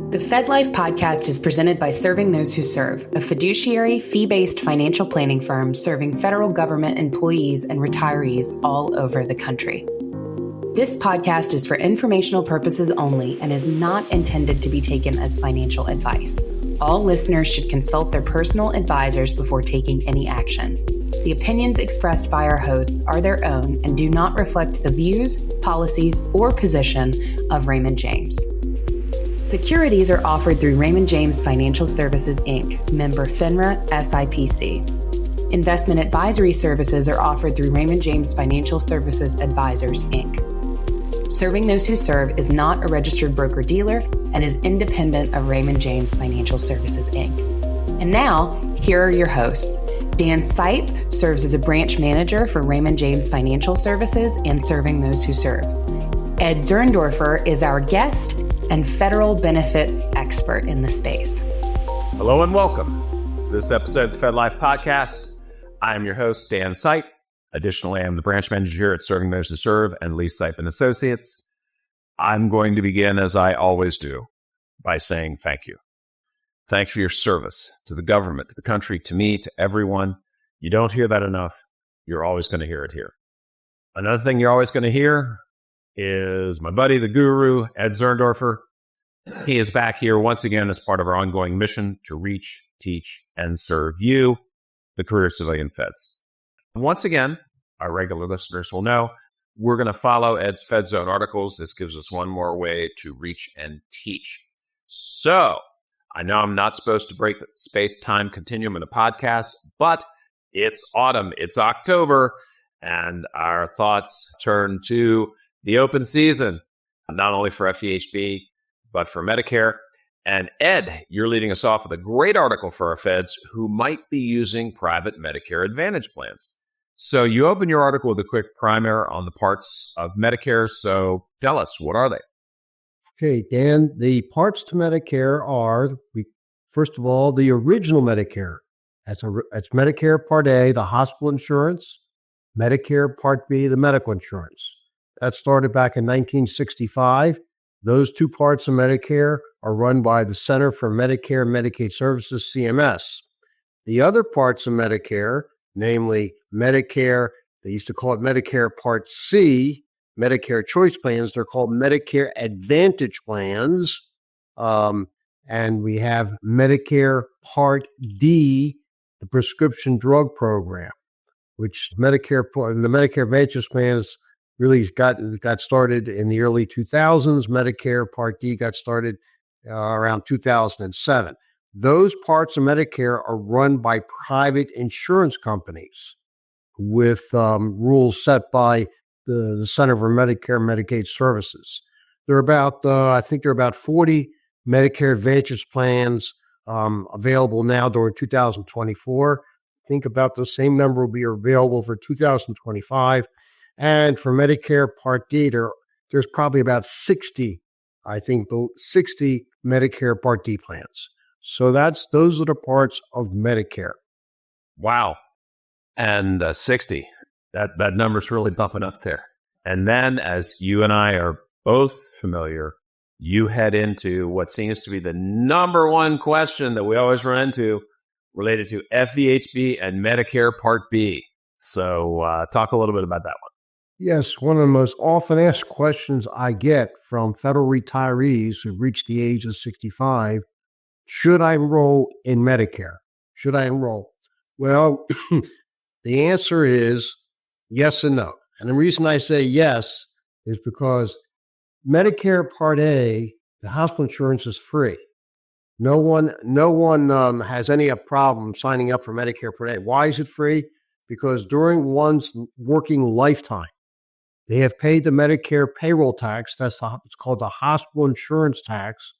The FedLife podcast is presented by Serving Those Who Serve, a fiduciary, fee-based financial planning firm serving federal government employees and retirees all over the country. This podcast is for informational purposes only and is not intended to be taken as financial advice. All listeners should consult their personal advisors before taking any action. The opinions expressed by our hosts are their own and do not reflect the views, policies, or position of Raymond James. Securities are offered through Raymond James Financial Services, Inc., member FINRA SIPC. Investment advisory services are offered through Raymond James Financial Services Advisors, Inc. Serving Those Who Serve is not a registered broker-dealer and is independent of Raymond James Financial Services, Inc. And now, here are your hosts. Dan Sipe serves as a branch manager for Raymond James Financial Services and Serving Those Who Serve. Ed Zerndorfer is our guest and federal benefits expert in the space. Hello and welcome to this episode of the FedLife podcast. I am your host, Dan Sipe. Additionally, I'm the branch manager here at Serving Those Who Serve and Lee Sipe and Associates. I'm going to begin, as I always do, by saying thank you. Thank you for your service to the government, to the country, to me, to everyone. You don't hear that enough. You're always going to hear it here. Another thing you're always going to hear is my buddy, the guru, Ed Zerndorfer. He is back here once again as part of our ongoing mission to reach, teach, and serve you, the career civilian feds. Once again, our regular listeners will know we're going to follow Ed's Fed Zone articles. This gives us one more way to reach and teach. So, I know I'm not supposed to break the space-time continuum in the podcast, but it's autumn, it's October, and our thoughts turn to the open season, not only for FEHB, but for Medicare. And Ed, you're leading us off with a great article for our feds who might be using private Medicare Advantage plans. So you open your article with a quick primer on the parts of Medicare. So tell us, what are they? Okay, Dan, the parts to Medicare are, first of all, the original Medicare. That's Medicare Part A, the hospital insurance, Medicare Part B, the medical insurance. That started back in 1965. Those two parts of Medicare are run by the Center for Medicare and Medicaid Services, CMS. The other parts of Medicare, namely Medicare, they used to call it Medicare Part C, Medicare Choice Plans, they're called Medicare Advantage Plans. And we have Medicare Part D, the prescription drug program, which the Medicare Advantage Plans really got started in the early 2000s. Medicare Part D got started around 2007. Those parts of Medicare are run by private insurance companies with rules set by the Center for Medicare and Medicaid Services. There are about 40 Medicare Advantage plans available now during 2024. I think about the same number will be available for 2025. And for Medicare Part D, there's probably about 60 Medicare Part D plans. So those are the parts of Medicare. Wow. And 60. That number's really bumping up there. And then, as you and I are both familiar, you head into what seems to be the number one question that we always run into related to FEHB and Medicare Part B. So talk a little bit about that one. Yes, one of the most often asked questions I get from federal retirees who reach the age of 65, should I enroll in Medicare? Should I enroll? Well, the answer is yes and no. And the reason I say yes is because Medicare Part A, the hospital insurance is free. No one has any problem signing up for Medicare Part A. Why is it free? Because during one's working lifetime, they have paid the Medicare payroll tax. It's called the hospital insurance tax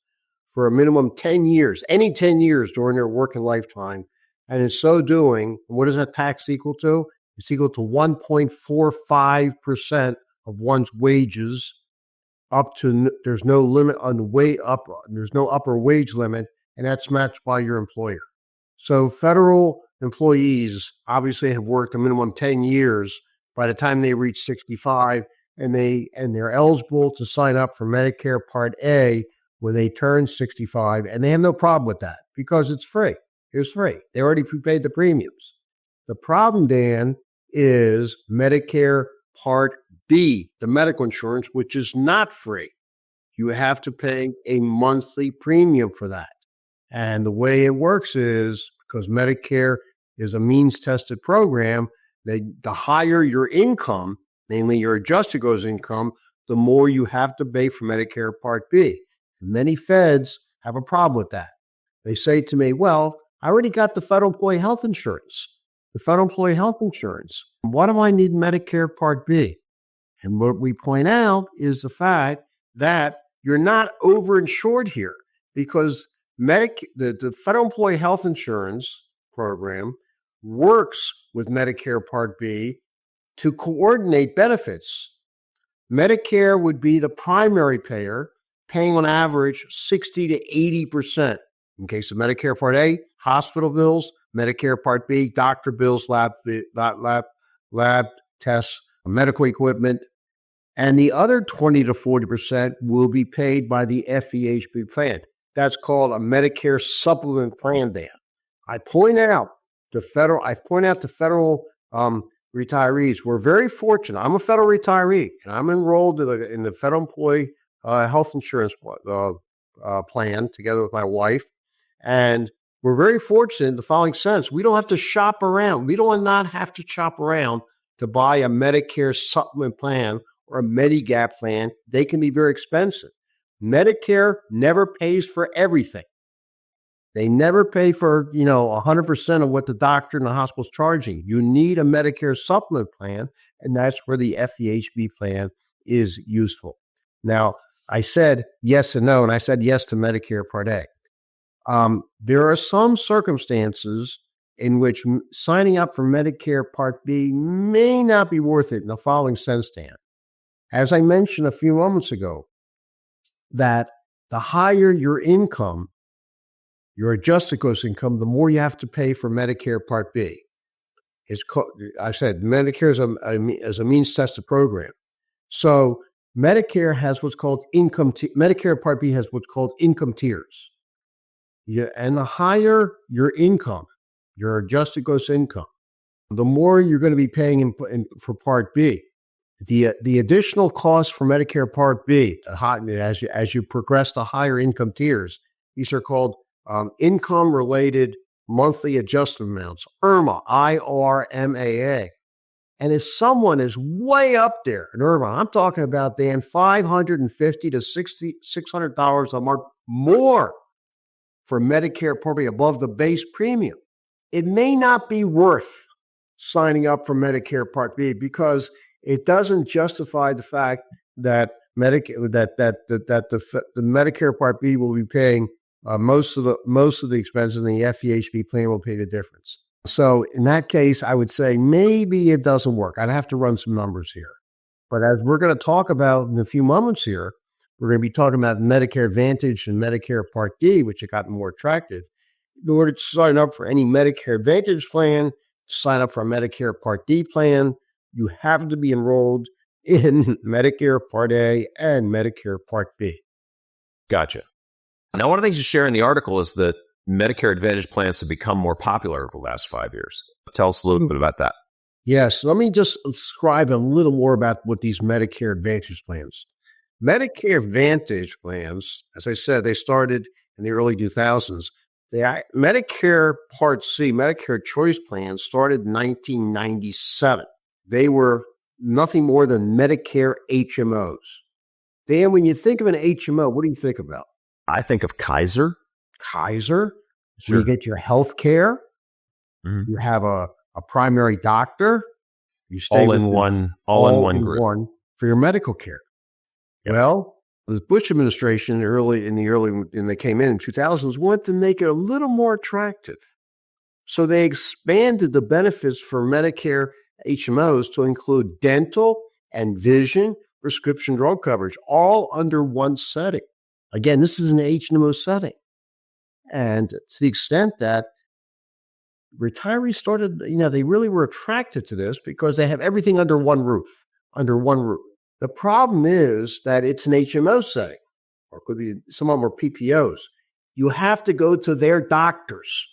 for a minimum 10 years, any 10 years during their working lifetime. And in so doing, what is that tax equal to? It's equal to 1.45% of one's wages up to, there's no limit on the way up, there's no upper wage limit, and that's matched by your employer. So federal employees obviously have worked a minimum 10 years by the time they reach 65, and they're eligible to sign up for Medicare Part A when they turn 65, and they have no problem with that because it's free. It's free. They already prepaid the premiums. The problem, Dan, is Medicare Part B, the medical insurance, which is not free. You have to pay a monthly premium for that. And the way it works is, because Medicare is a means-tested program, the higher your income, namely your adjusted gross income, the more you have to pay for Medicare Part B. And many feds have a problem with that. They say to me, well, I already got the federal employee health insurance. Why do I need Medicare Part B? And what we point out is the fact that you're not overinsured here because the federal employee health insurance program works with Medicare Part B to coordinate benefits. Medicare would be the primary payer, paying on average 60 to 80%. In case of Medicare Part A, hospital bills; Medicare Part B, doctor bills, lab tests, medical equipment. And the other 20 to 40% will be paid by the FEHB plan. That's called a Medicare supplement plan, Dan. I point out to federal retirees, we're very fortunate. I'm a federal retiree, and I'm enrolled in the federal employee health insurance plan together with my wife. And we're very fortunate in the following sense. We don't have to shop around. We do not have to shop around to buy a Medicare supplement plan or a Medigap plan. They can be very expensive. Medicare never pays for everything. They never pay for, 100% of what the doctor and the hospital is charging. You need a Medicare supplement plan, and that's where the FEHB plan is useful. Now, I said yes and no, and I said yes to Medicare Part A. There are some circumstances in which signing up for Medicare Part B may not be worth it in the following sense, Dan. As I mentioned a few moments ago, that the higher your income, your adjusted gross income, the more you have to pay for Medicare Part B. I said Medicare is a means-tested program. So Medicare has what's called Medicare Part B has what's called income tiers. And the higher your income, your adjusted gross income, the more you're going to be paying for Part B. The additional costs for Medicare Part B, as you progress to higher income tiers, these are called income-related monthly adjustment amounts, IRMAA, IRMAA. And if someone is way up there in IRMAA, I'm talking about, Dan, $550 to $600 a month more for Medicare Part B above the base premium, it may not be worth signing up for Medicare Part B because it doesn't justify the fact that the Medicare Part B will be paying most of the expenses, and the FEHB plan will pay the difference. So in that case, I would say maybe it doesn't work. I'd have to run some numbers here. But as we're going to talk about in a few moments here, we're going to be talking about Medicare Advantage and Medicare Part D, which have gotten more attractive. In order to sign up for any Medicare Advantage plan, sign up for a Medicare Part D plan, you have to be enrolled in Medicare Part A and Medicare Part B. Gotcha. Now, one of the things you share in the article is that Medicare Advantage plans have become more popular over the last 5 years. Tell us a little bit about that. Yes, let me just describe a little more about what these Medicare Advantage plans. Medicare Advantage plans, as I said, they started in the early 2000s. The Medicare Part C, Medicare Choice Plans, started in 1997. They were nothing more than Medicare HMOs. Dan, when you think of an HMO, what do you think about? I think of Kaiser. Kaiser? Sure. You get your health care. Mm-hmm. You have a primary doctor. You stay all in one group for your medical care. Yep. Well, the Bush administration when they came in 2000s, wanted to make it a little more attractive. So they expanded the benefits for Medicare HMOs to include dental and vision, prescription drug coverage, all under one setting. Again, this is an HMO setting. And to the extent that retirees started, they really were attracted to this because they have everything under one roof. The problem is that it's an HMO setting. or it could be some of them are PPOs. You have to go to their doctors.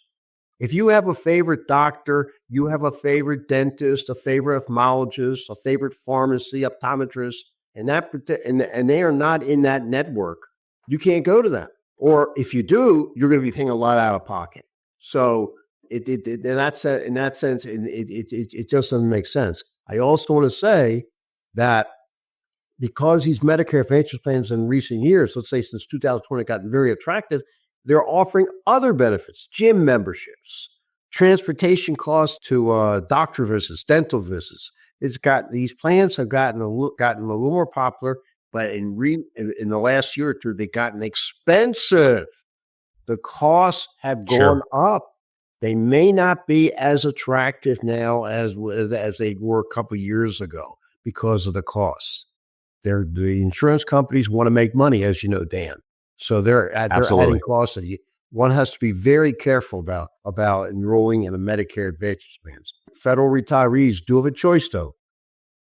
If you have a favorite doctor, you have a favorite dentist, a favorite ophthalmologist, a favorite pharmacy, optometrist, and they are not in that network, you can't go to them. Or if you do, you're going to be paying a lot out of pocket. So in that sense, it just doesn't make sense. I also want to say that because these Medicare Advantage plans in recent years, let's say since 2020, gotten very attractive, they're offering other benefits, gym memberships, transportation costs to doctor visits, dental visits. These plans have gotten a little more popular, but in the last year or two, they've gotten expensive. The costs have gone up. They may not be as attractive now as they were a couple of years ago because of the costs. The insurance companies want to make money, as you know, Dan. So they're adding costs. One has to be very careful about enrolling in a Medicare Advantage plans. Federal retirees do have a choice, though.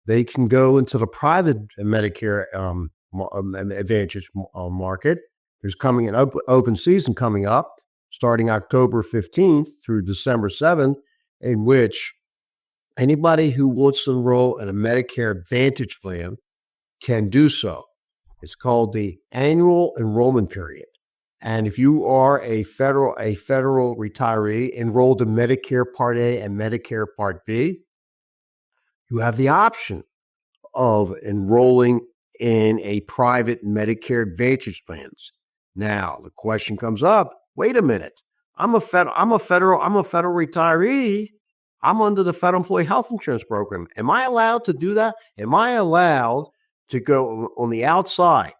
They can go into the private Medicare Advantage market. There's coming an open season coming up, starting October 15th through December 7th, in which anybody who wants to enroll in a Medicare Advantage plan can do so. It's called the Annual Enrollment Period. And if you are a federal retiree enrolled in Medicare Part A and Medicare Part B, you have the option of enrolling in a private Medicare Advantage plans. Now, the question comes up, wait a minute. I'm a federal retiree. I'm under the Federal Employee Health Insurance Program. Am I allowed to do that? Am I allowed to go on the outside,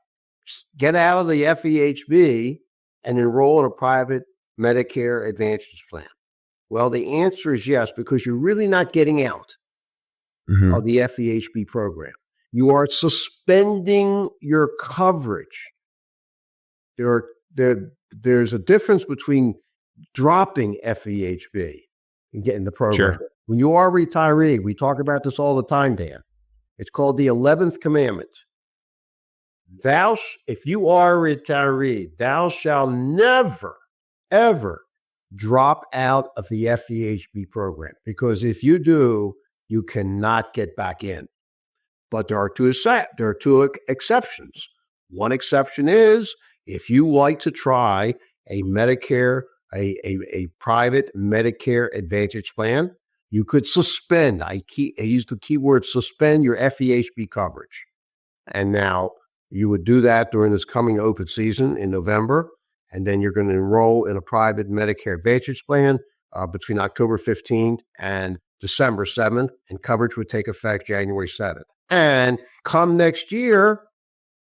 get out of the FEHB, and enroll in a private Medicare Advantage plan? Well, the answer is yes, because you're really not getting out of the FEHB program. You are suspending your coverage. There's a difference between dropping FEHB and getting the program. Sure. When you are a retiree, we talk about this all the time, Dan. It's called the 11th commandment. If you are a retiree, thou shalt never, ever drop out of the FEHB program. Because if you do, you cannot get back in. But there are two exceptions. One exception is if you like to try a Medicare, a private Medicare Advantage plan, you could suspend. I use the keyword suspend your FEHB coverage. And now you would do that during this coming open season in November. And then you're going to enroll in a private Medicare Advantage plan between October 15th and December 7th. And coverage would take effect January 7th. And come next year,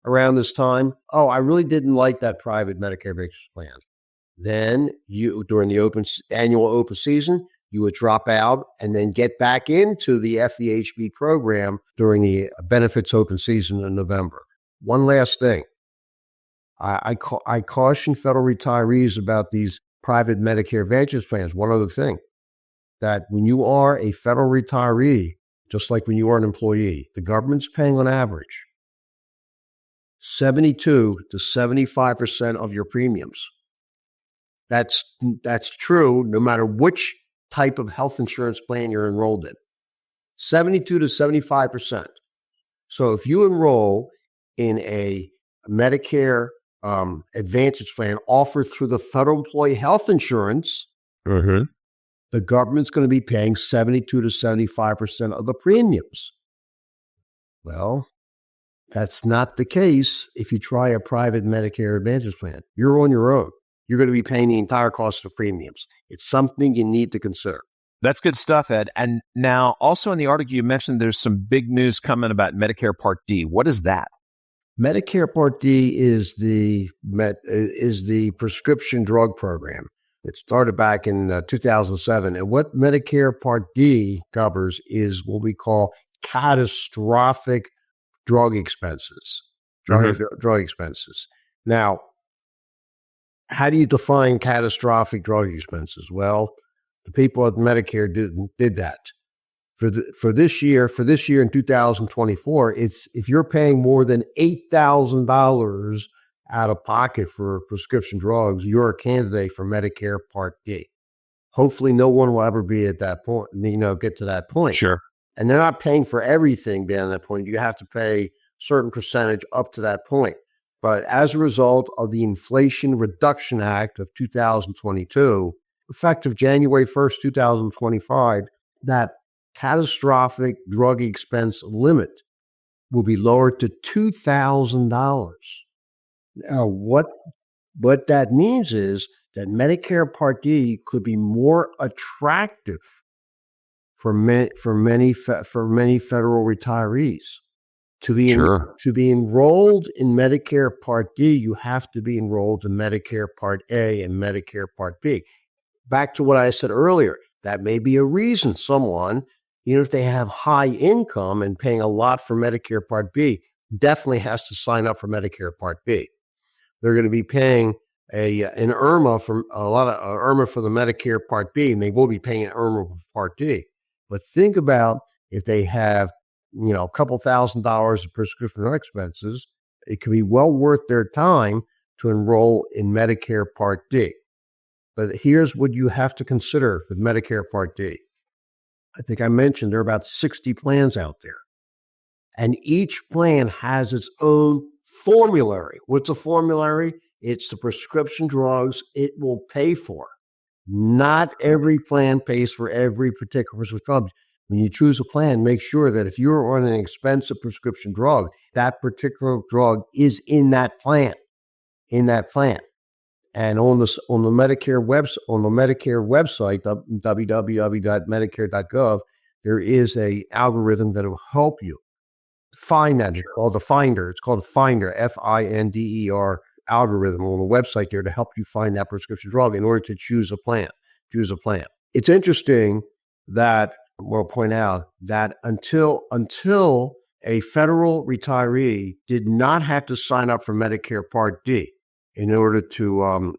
around this time, I really didn't like that private Medicare Advantage plan. Then during the annual open season, you would drop out and then get back into the FEHB program during the benefits open season in November. One last thing. I caution federal retirees about these private Medicare Advantage plans. One other thing, that when you are a federal retiree, just like when you are an employee, the government's paying on average 72 to 75% of your premiums. That's true no matter which type of health insurance plan you're enrolled in. 72 to 75%. So if you enroll in a Medicare Advantage plan offered through the Federal Employee Health Insurance, the government's going to be paying 72 to 75% of the premiums. Well, that's not the case if you try a private Medicare Advantage plan. You're on your own. You're going to be paying the entire cost of premiums. It's something you need to consider. That's good stuff, Ed. And now also in the article, you mentioned there's some big news coming about Medicare Part D. What is that? Medicare Part D is the prescription drug program. It started back in 2007. And what Medicare Part D covers is what we call catastrophic drug expenses. Drug expenses. Now, how do you define catastrophic drug expenses? Well, the people at Medicare did that. For this year in 2024, it's if you're paying more than $8,000 out of pocket for prescription drugs, you're a candidate for Medicare Part D. Hopefully no one will ever be at that point, get to that point. Sure. And they're not paying for everything beyond that point. You have to pay a certain percentage up to that point. But as a result of the Inflation Reduction Act of 2022, effective January 1st, 2025, that catastrophic drug expense limit will be lowered to $2,000. Now, what that means is that Medicare Part D could be more attractive for many federal retirees. To be enrolled in Medicare Part D, you have to be enrolled in Medicare Part A and Medicare Part B. Back to what I said earlier, that may be a reason someone, if they have high income and paying a lot for Medicare Part B, definitely has to sign up for Medicare Part B. They're going to be paying an IRMA for the Medicare Part B, and they will be paying an IRMA for Part D. But think about if they have, a couple $1,000s of prescription drug expenses, it could be well worth their time to enroll in Medicare Part D. But here's what you have to consider with Medicare Part D. I think I mentioned there are about 60 plans out there. And each plan has its own formulary. What's a formulary? It's the prescription drugs it will pay for. Not every plan pays for every particular prescription drug. When you choose a plan, make sure that if you're on an expensive prescription drug, that particular drug is in that plan. And on the Medicare website, www.medicare.gov, there is a algorithm that will help you find that. It's called the Finder. It's called Finder, Finder algorithm on the website there to help you find that prescription drug in order to choose a plan. It's interesting that we'll point out that until a federal retiree did not have to sign up for Medicare Part D in order to,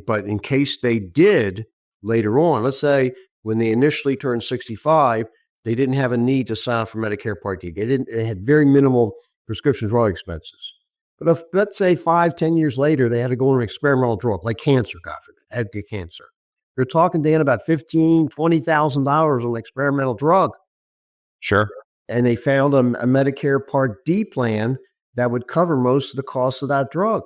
but in case they did later on, let's say when they initially turned 65, they didn't have a need to sign up for Medicare Part D. They had very minimal prescription drug expenses. But if, let's say 5-10 years later, they had to go on an experimental drug like cancer, God forbid, get cancer. You're talking, Dan, about $15,000, $20,000 on an experimental drug. Sure. And they found a Medicare Part D plan that would cover most of the cost of that drug.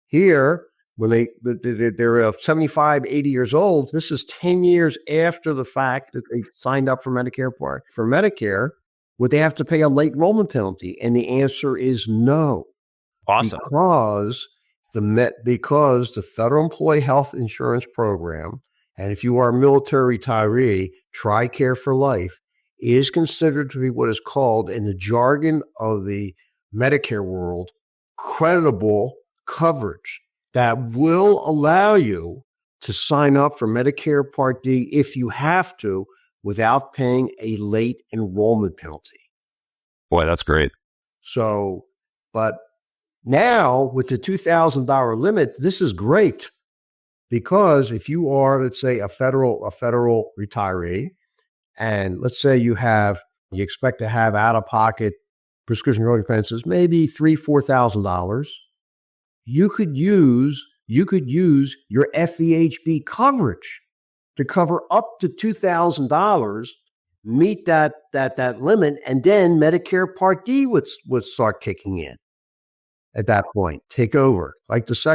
Here, when they're 75, 80 years old, this is 10 years after the fact that they signed up for Medicare. Would they have to pay a late enrollment penalty? And the answer is no. Awesome. Because the Federal Employee Health Insurance Program, and if you are a military retiree, TRICARE for Life, is considered to be what is called, in the jargon of the Medicare world, creditable coverage that will allow you to sign up for Medicare Part D if you have to without paying a late enrollment penalty. Boy, that's great. So, but now with the $2,000 limit, this is great because if you are, let's say, a federal retiree, and let's say you expect to have out-of-pocket prescription drug expenses, maybe $3,000-$4,000, you could use your FEHB coverage to cover up to $2,000, meet that limit, and then Medicare Part D would start kicking in at that point, take over. It's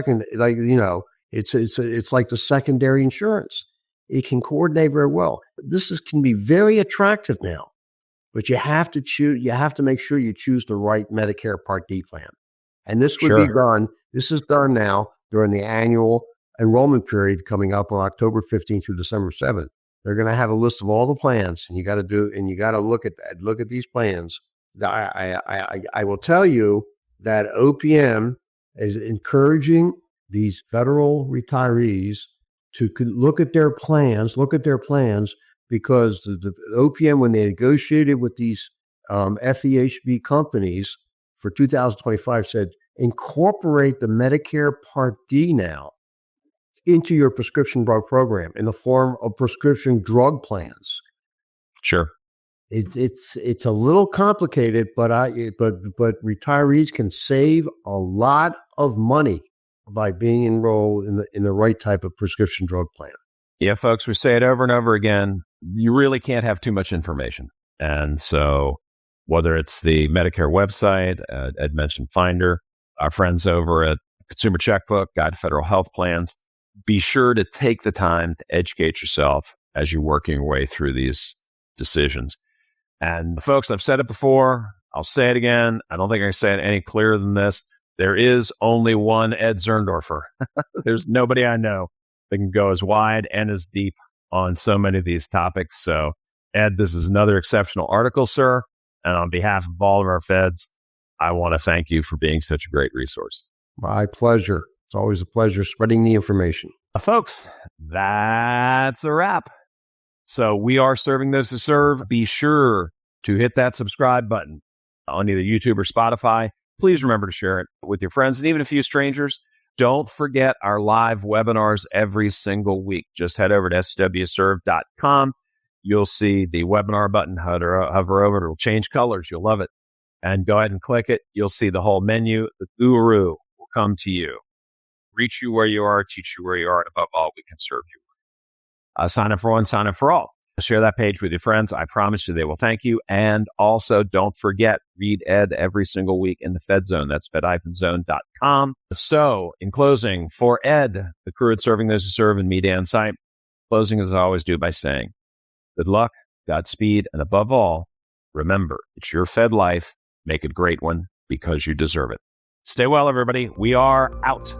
like the secondary insurance. It can coordinate very well. This can be very attractive now, but you have to make sure you choose the right Medicare Part D plan. And this would be done. This is done now during the annual enrollment period coming up on October 15th through December 7th. They're going to have a list of all the plans, and you got to look at these plans. I will tell you that OPM is encouraging these federal retirees to look at their plans, because the OPM, when they negotiated with these FEHB companies for 2025, said incorporate the Medicare Part D now into your prescription drug program in the form of prescription drug plans. Sure. It's a little complicated, but retirees can save a lot of money by being enrolled in the right type of prescription drug plan. Yeah, folks, we say it over and over again. You really can't have too much information. And so whether it's the Medicare website, Ed mentioned Finder, our friends over at Consumer Checkbook, Guide to Federal Health Plans, be sure to take the time to educate yourself as you're working your way through these decisions. And folks, I've said it before. I'll say it again. I don't think I can say it any clearer than this. There is only one Ed Zerndorfer. There's nobody I know that can go as wide and as deep on so many of these topics. So, Ed, this is another exceptional article, sir. And on behalf of all of our feds, I want to thank you for being such a great resource. My pleasure. It's always a pleasure spreading the information. Folks, that's a wrap. So we are serving those who serve. Be sure to hit that subscribe button on either YouTube or Spotify. Please remember to share it with your friends and even a few strangers. Don't forget our live webinars every single week. Just head over to swserve.com. You'll see the webinar button. Hover over it. It'll change colors. You'll love it. And go ahead and click it. You'll see the whole menu. The guru will come to you. Reach you where you are, teach you where you are, and above all, we can serve you. Sign up for one, sign up for all. Share that page with your friends. I promise you they will thank you. And also, don't forget, read Ed every single week in the Fed Zone. That's fed-zone.com. So, in closing, for Ed, the crew at Serving Those Who Serve, and me, Dan Sipe, closing as I always do by saying, good luck, Godspeed, and above all, remember, it's your Fed life. Make it a great one because you deserve it. Stay well, everybody. We are out.